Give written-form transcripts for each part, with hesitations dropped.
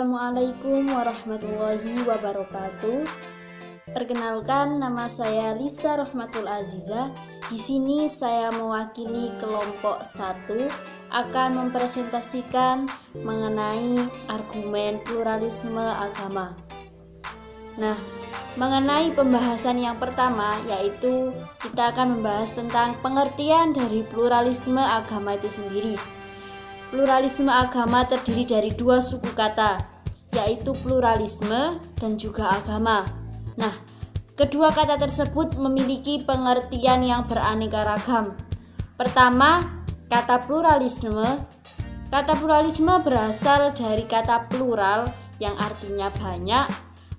Assalamualaikum warahmatullahi wabarakatuh. Perkenalkan, nama saya Lisa Rahmatul Aziza. Di sini saya mewakili kelompok 1 akan mempresentasikan mengenai argumen pluralisme agama. Nah, mengenai pembahasan yang pertama, yaitu kita akan membahas tentang pengertian dari pluralisme agama itu sendiri. Pluralisme agama terdiri dari dua suku kata, yaitu pluralisme dan juga agama. Nah, kedua kata tersebut memiliki pengertian yang beraneka ragam. Pertama, kata pluralisme. Kata pluralisme berasal dari kata plural yang artinya banyak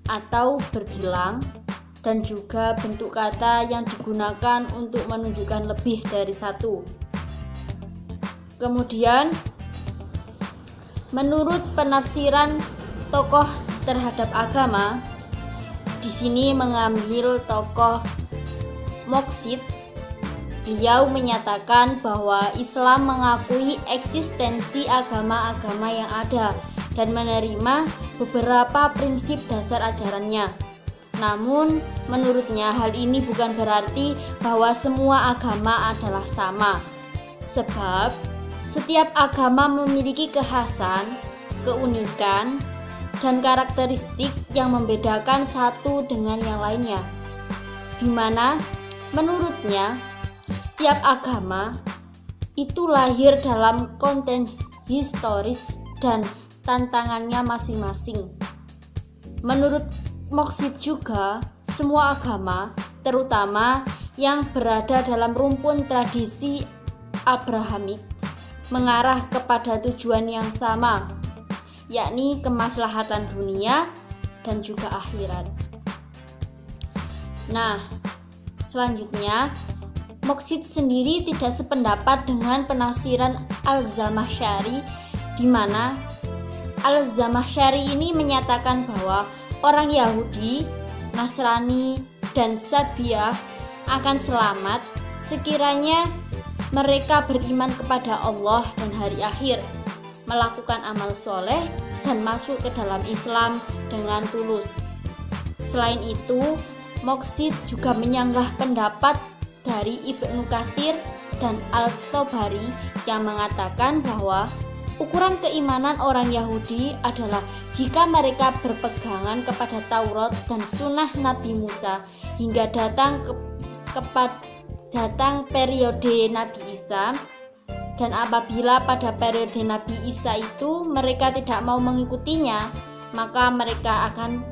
atau berbilang, dan juga bentuk kata yang digunakan untuk menunjukkan lebih dari satu. Kemudian, menurut penafsiran tokoh terhadap agama, di sini mengambil tokoh Moqsid. Beliau menyatakan bahwa Islam mengakui eksistensi agama-agama yang ada dan menerima beberapa prinsip dasar ajarannya. Namun, menurutnya hal ini bukan berarti bahwa semua agama adalah sama. Sebab setiap agama memiliki kekhasan, keunikan, dan karakteristik yang membedakan satu dengan yang lainnya, di mana menurutnya setiap agama itu lahir dalam konteks historis dan tantangannya masing-masing. Menurut Moqsid juga, semua agama, terutama yang berada dalam rumpun tradisi Abrahamik, mengarah kepada tujuan yang sama, yakni kemaslahatan dunia dan juga akhirat. Nah, selanjutnya Moqsid sendiri tidak sependapat dengan penafsiran Al-Zamakhsyari, di mana Al-Zamakhsyari ini menyatakan bahwa orang Yahudi, Nasrani, dan Sabiah akan selamat sekiranya mereka beriman kepada Allah dan hari akhir, melakukan amal soleh, dan masuk ke dalam Islam dengan tulus. Selain itu, Moqsid juga menyanggah pendapat dari Ibnu Katsir dan Al-Tabari yang mengatakan bahwa ukuran keimanan orang Yahudi adalah jika mereka berpegangan kepada Taurat dan Sunnah Nabi Musa hingga datang periode Nabi Isa, dan apabila pada periode Nabi Isa itu mereka tidak mau mengikutinya, maka mereka akan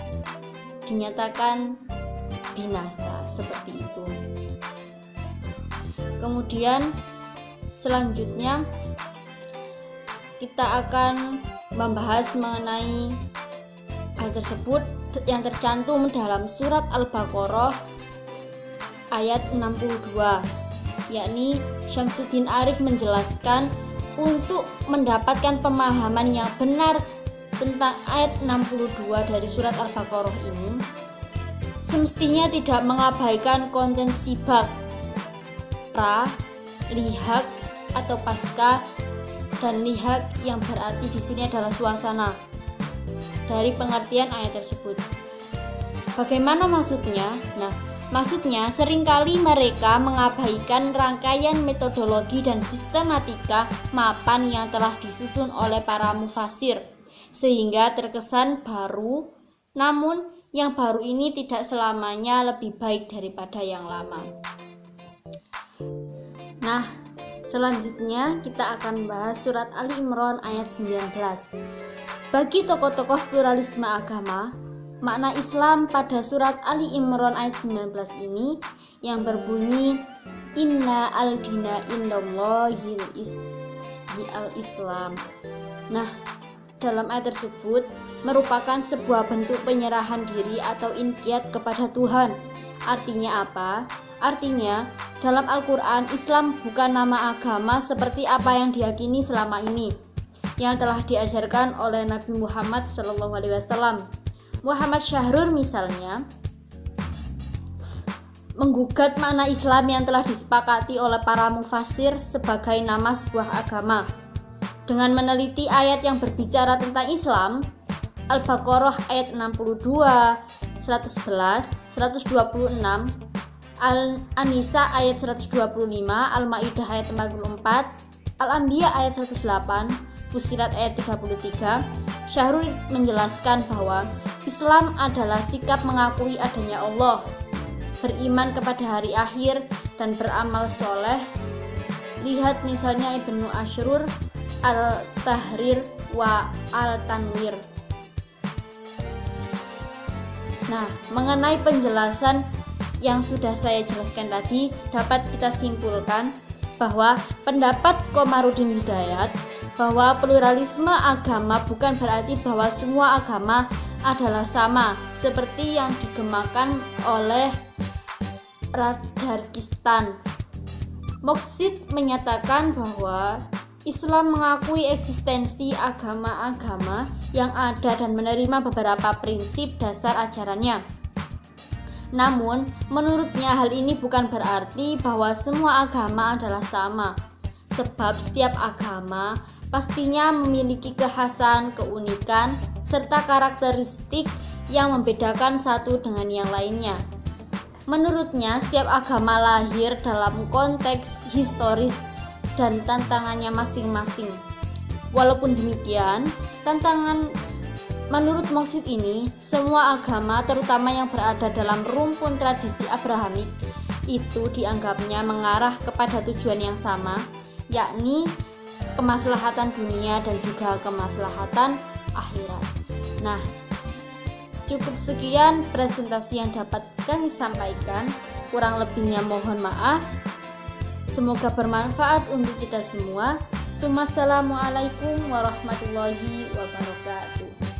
dinyatakan binasa, seperti itu. Kemudian selanjutnya kita akan membahas mengenai hal tersebut yang tercantum dalam surat Al-Baqarah ayat 62, yakni Syamsuddin Arif menjelaskan untuk mendapatkan pemahaman yang benar tentang ayat 62 dari surat Al-Baqarah ini, semestinya tidak mengabaikan konten sibak, pra, lihak atau pasca, dan lihak yang berarti di sini adalah suasana dari pengertian ayat tersebut. Bagaimana maksudnya? Nah, maksudnya seringkali mereka mengabaikan rangkaian metodologi dan sistematika mapan yang telah disusun oleh para mufasir, sehingga terkesan baru, namun yang baru ini tidak selamanya lebih baik daripada yang lama. Nah, selanjutnya kita akan bahas surat Ali Imran ayat 19. Bagi tokoh-tokoh pluralisme agama, makna Islam pada surat Ali Imran ayat 19 ini yang berbunyi Inna al-dina indallahil Islam. Nah, dalam ayat tersebut merupakan sebuah bentuk penyerahan diri atau inqiyad kepada Tuhan. Artinya apa? Artinya, dalam Al-Quran, Islam bukan nama agama seperti apa yang diyakini selama ini, yang telah diajarkan oleh Nabi Muhammad SAW. Muhammad Syahrur misalnya menggugat makna Islam yang telah disepakati oleh para mufasir sebagai nama sebuah agama. Dengan meneliti ayat yang berbicara tentang Islam, Al-Baqarah ayat 62, 111, 126, Al-Nisa ayat 125, Al-Maidah ayat 44, Al-Anbiya ayat 108, Fussilat ayat 33. Syahrul menjelaskan bahwa Islam adalah sikap mengakui adanya Allah, beriman kepada hari akhir, dan beramal soleh. Lihat misalnya Ibnu Ashrur, Al-Tahrir wa Al-Tanwir. Nah, mengenai penjelasan yang sudah saya jelaskan tadi, dapat kita simpulkan bahwa pendapat Komarudin Hidayat bahwa pluralisme agama bukan berarti bahwa semua agama adalah sama seperti yang digemakan oleh Radarkistan. Moksid menyatakan bahwa Islam mengakui eksistensi agama-agama yang ada dan menerima beberapa prinsip dasar ajarannya. Namun, menurutnya hal ini bukan berarti bahwa semua agama adalah sama, sebab setiap agama pastinya memiliki kekhasan, keunikan, serta karakteristik yang membedakan satu dengan yang lainnya. Menurutnya, setiap agama lahir dalam konteks historis dan tantangannya masing-masing. Walaupun demikian, menurut Moksid ini, semua agama, terutama yang berada dalam rumpun tradisi Abrahamik, itu dianggapnya mengarah kepada tujuan yang sama, yakni kemaslahatan dunia dan juga kemaslahatan akhirat. Nah, cukup sekian presentasi yang dapat kami sampaikan. Kurang lebihnya mohon maaf. Semoga bermanfaat untuk kita semua. Wassalamualaikum warahmatullahi wabarakatuh.